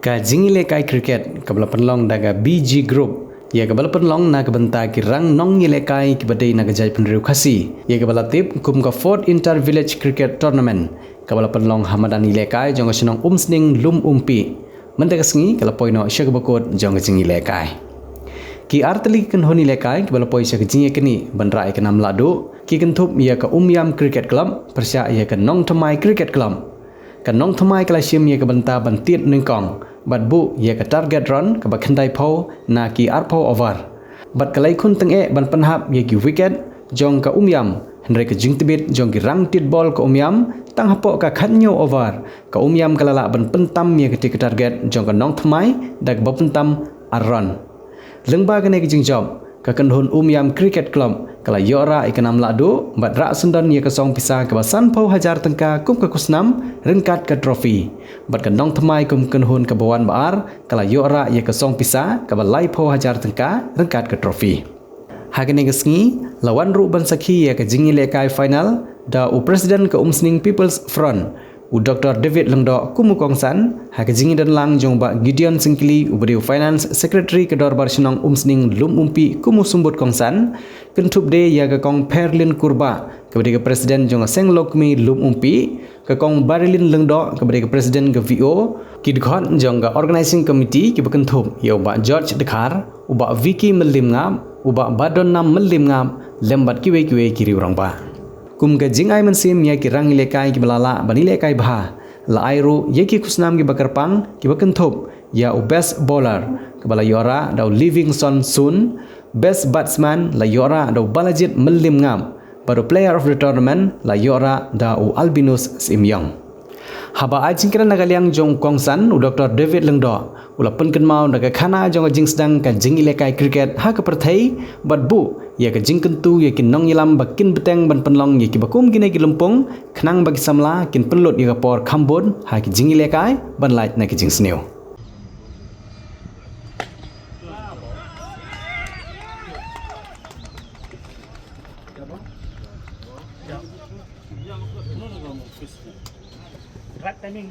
Ka jingile kai cricket kabla penlong daga BG Group ya kabla penlong na kabenta ki rang nong yile kai ki badai na gajai penriu khasi ya kabla tip kum ka fourth inter village cricket tournament kabla penlong hamadan yile kai jong senong umsning lum umpi mendek sengi kala poino syag bakot jong jingile kai ki artli kan honi le kai kabla poi syag jinge kini bandra ai kanam ladu ki kentup ya ka umyam cricket club persya ya ka nong thamai cricket club kanong thamai kala sim ye ka banta bantiet ning kong bat bu ye ka target run ka ba khandai pho na ki ar pho over bat kalai khun teng e ban panhap ye ki wicket jong ka umyam hendrai ka jing tibit jong ki rang tit ball ka umyam tang hapo ka khanyo over ka umyam kala la ban pentam ye ka target jong ka nong thamai dak ba pentam ar run lengba ka ne ki jing job ka kanhun umyam cricket club kala yora ikanam ladu bat rak sundan ye kasong pisa ka basan pau hajar tengka kum ka kusnam rengkat ka trofi bat ka nong thamai kum kanhun ka bawan baar kala yora ye kasong pisa ka balai pau hajar tengka rengkat ka trofi hagane gasngi lawan ru ban sakhi ye ka jingi le kai final da u president ka umsning people's front u Dr. David Lengdo kumukongsan ha ka jingi dan lang jong ba Gideon Singkili u beriu finance secretary ke dorbar senong umsning lum umpi kumu sumbut kongsan kentup de ya ka kong Perlin Kurba kepada ke presiden jong seng lokmi lum umpi ke kong Barilin Lengdo kepada ke presiden ke VO kidkhot jong ka organizing committee ki kentup ya ba George Dekhar u ba Vicky Melim ngam u ba Badon Nam Melim ngam lembat kiwe kiri orang ba kum ga jingai mensim ya ki rang lekai ki balala bani lekai bha la airu ye ki kusnam ki bakarpang ki bakenthop ya u best bowler ke bala yora dau Livingston Sun best batsman la yora dau Balajit Melim ngam baru player of the tournament la yora dau Albinus Simyong haba ajingkira nagaliang jong kongsan u Dr. David Lengdo ula penken mau naga khana jong jing sedang ka jing ilekai cricket ha ka perthai bat bu ya ka jing kentu ya kin nong ilam bakin beteng ban penlong ya ki bakum gine ki lumpung khnang bagi samla kin penlot ya ka por khambon ha ki jing ilekai ban light na ki jing sneu right timing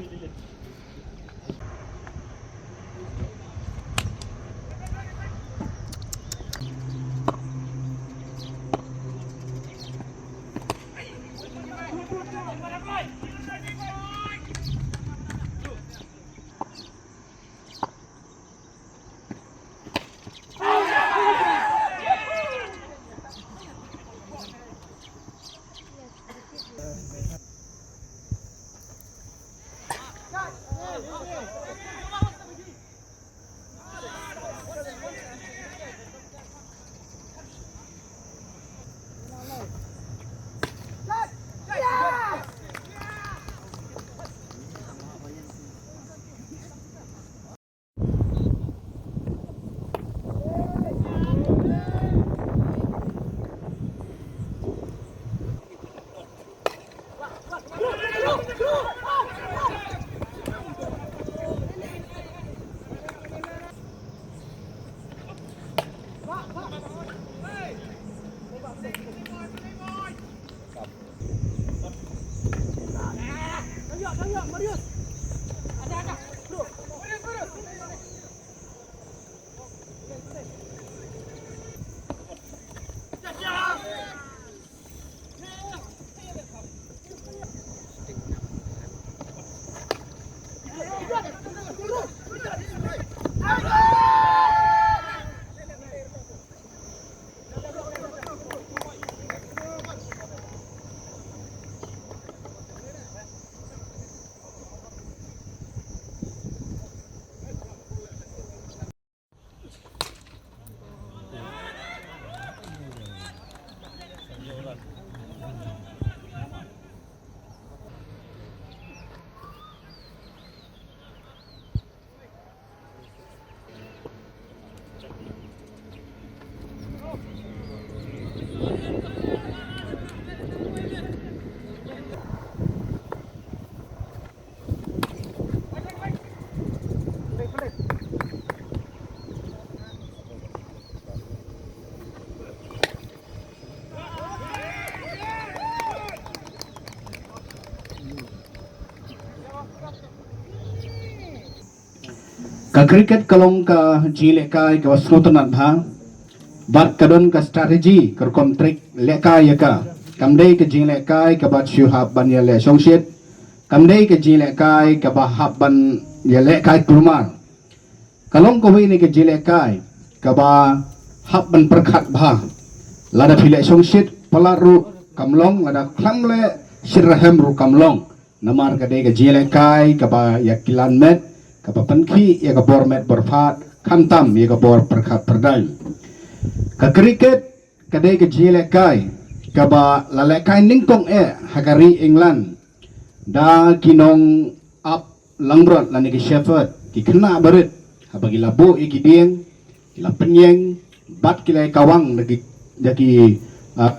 Ka cricket kalong ka jilekai ka wasrutanat bha bat kadon ka strategi ka kontrik lekai ya ka kamdei ka jilekai ka bat syuhab ban ya le songshit kamdei ka jilekai ka bahab ban ya lekai kurmar kalong ko ni ka jilekai ka ba hab ban perkhat bha lada phile songshit palaru kamlong lada klamle sirrahem ru kamlong namar ka dei ka jilekai ka ba ya kilan met kapa penki ya ka bor met berfat kantam ya ka bor perkhat perdai ka cricket kadai ka jilekai ka ba lalekai ningkong hakari England da kinong up langbrot lani ki shepherd ki kena berit habagi labu iki dieng kila penyeng bat kila kawang lagi jaki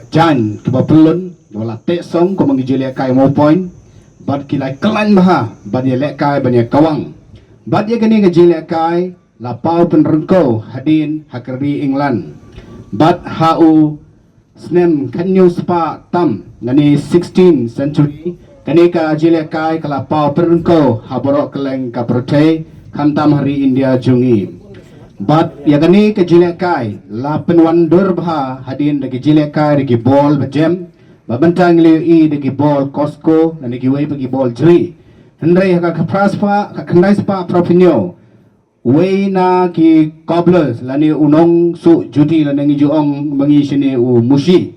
jan ka ba pelun wala tek song ko mangi jilekai mo point bat kila kelan baha bat ya lekai ban ya kawang bat ya kini ke jilekai lapau penrengko hadin hakari England bat hau snem kanyu spa tam nani 16th century kani ka jilekai ka lapau penrengko haborok keleng ka prote kantam hari India jungi bat ya kani ke jilekai la penwandur bha hadin de jilekai de ball bajem babantang liu I de ball Costco nani ki wei bagi ball jri Hendrai ka praspa ka kandai spa propinyo wei na ki cobblers lani unong su judi lani juong mangi sini u mushi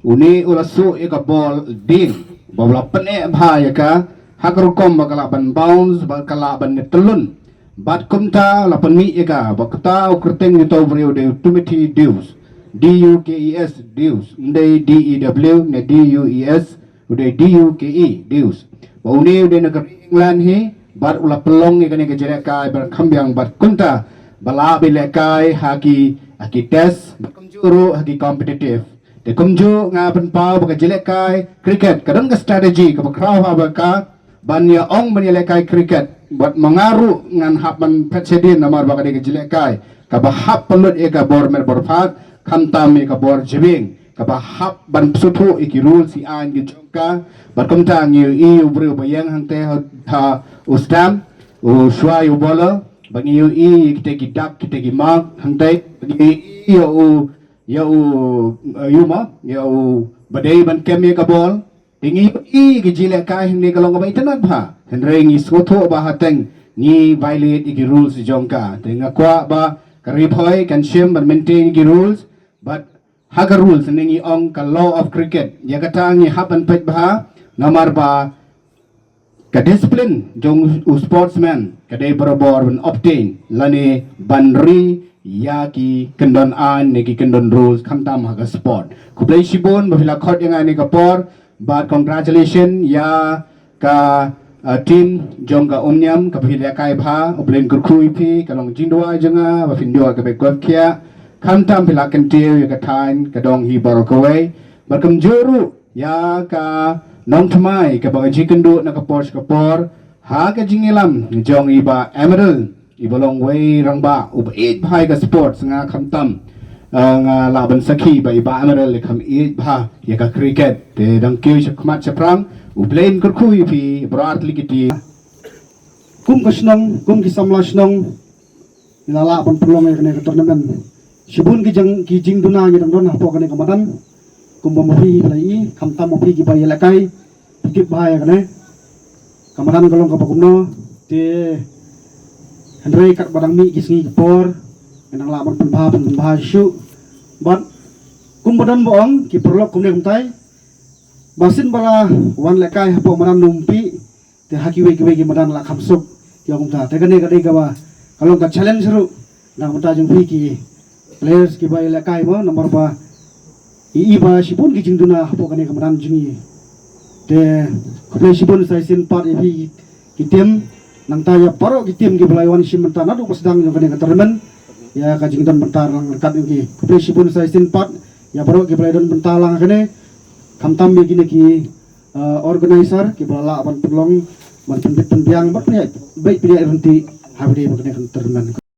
uni ulasu ka ball ding bawla pene bha ya ka hakrukom bakala ban bounce bakala ban telun bat kumta la penmi ya ka bakta ukrteng to brio de tumiti deus DUKES deus ndai DEW ne DUES ude DUKE deus bauni ude negeri England hi bar ula pelong ni kani kejelekai bar kambiang bar kunta bala bilekai haki test kumjuru haki kompetitif de kumju nga penpau baka jelekai cricket kadang ke strategi ke bakrau ha baka banya ong banyelekai cricket buat mengaru ngan hapan petsedin namar baka de jelekai ka bahap pelut e ka bor mer borfat kamtam e ka bor jibing ka bahap ban sutu iki rule si an gi jongka berkemtang I ubri bayang hang teh ha ustam u shwai u bola bagi I kita gidak kita gimak hang teh bagi ya u badai ban kemi ka bol tingi I gijile kai hang ni kalong ba internet ba henre ngi soto ba hateng ni violate iki rules jongka tenga kwa ba karipoi kan shim ban maintain iki rules but haga rules nengi ong ka law of cricket ya kata ngi hapan pet bah namar ba ka discipline jong sportsman kadai barabor ban obtain lani banri ya ki kendon an ne ki kendon rules kamtam haga sport kuplay shibon bafila khot yang ani kapor but congratulations ya ka team jong ka omnyam ka bafila kai bha oblen kurkhui pi kalong jindwa janga bafindwa ka be gwakya kantam pila kentil ya katain kadong hi barokawai barkam juru ya ka nong thamai ka bang jikendu na kapor ha ka jingilam jong iba emerald ibalong wei rangba uba 8 bhai ka sports nga kamtam nga laban sakhi ba iba emerald le kham 8 bha ya ka cricket te dang kyu chakmat chaprang ublen kurkhui pi brat likiti kum kasnong kum kisamla snong nala pan pelong ne ka tournament Sibun ki jing duna ngi dang don hapo kane kamadan kumba mopi lai kamta mopi ki bai lakai pikip bahaya kane kamadan kalong kapakumno te Henry kat badang mi kisngi por enang laban penbah syu bat kumbadan boong ki perlok kumne kumtai basin bala wan lakai hapo madan numpi te haki we madan la khamsuk ya kumta te kane gawa kalong ka challenge ru nang mata jung pi ki players ki bai lakai mo nomor ba ba sibun ki jingduna hapo kane kamaran jingi te kule sibun sai sin part ki tim nang taya paro ki tim ki balai wan sim mentana do pasdang jong kane tournament ya ka jingdan bentar lang kat ki kule sibun sai sin part ya paro ki balai don bentar lang kane kamtam be gine ki organizer ki bala ban pelong ban penbiang bat ne baik pilih nanti habde kane tournament